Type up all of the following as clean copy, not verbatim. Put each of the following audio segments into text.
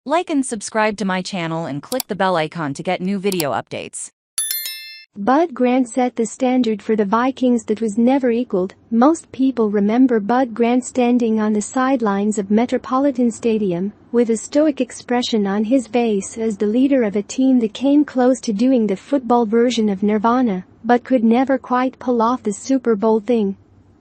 Like and subscribe to my channel and click the bell icon to get new video updates. Bud Grant set the standard for the Vikings that was never equaled. Most people remember Bud Grant standing on the sidelines of Metropolitan Stadium with a stoic expression on his face as the leader of a team that came close to doing the football version of Nirvana, but could never quite pull off the Super Bowl thing.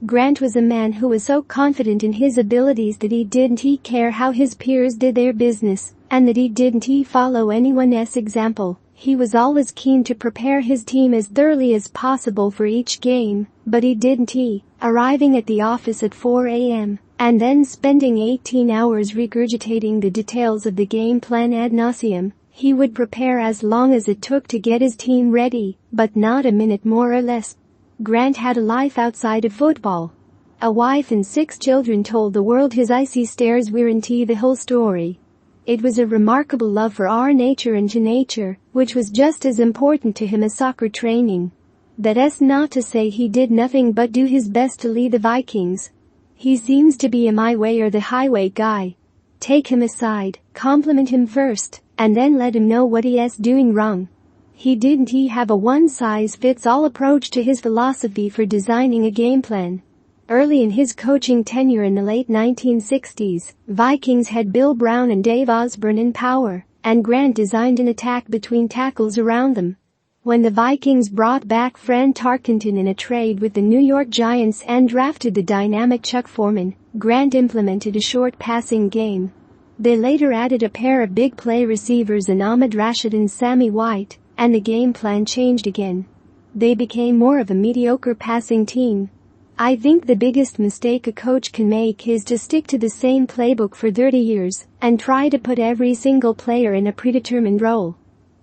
Grant was a man who was so confident in his abilities that he didn't care how his peers did their business, and that he didn't follow anyone else's example. He was always keen to prepare his team as thoroughly as possible for each game, but he didn't arriving at the office at 4 a.m. and then spending 18 hours regurgitating the details of the game plan ad nauseum. He would prepare as long as it took to get his team ready, but not a minute more or less. Grant had a life outside of football. A wife and 6 children told the world his icy stares weren't the whole story. It was a remarkable love for our nature and to nature, which was just as important to him as soccer training. That's not to say he did nothing but do his best to lead the Vikings. He seems to be a my way or the highway guy. Take him aside, compliment him first, and then let him know what he is doing wrong. He didn't have a one-size-fits-all approach to his philosophy for designing a game plan. Early in his coaching tenure in the late 1960s, Vikings had Bill Brown and Dave Osborne in power, and Grant designed an attack between tackles around them. When the Vikings brought back Fran Tarkenton in a trade with the New York Giants and drafted the dynamic Chuck Foreman, Grant implemented a short passing game. They later added a pair of big play receivers in Ahmed Rashid and Sammy White, and the game plan changed again. They became more of a mediocre passing team. I think the biggest mistake a coach can make is to stick to the same playbook for 30 years and try to put every single player in a predetermined role.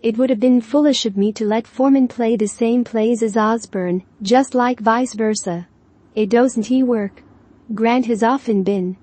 It would have been foolish of me to let Foreman play the same plays as Osborne, just like vice versa. It doesn't work. Grant has often been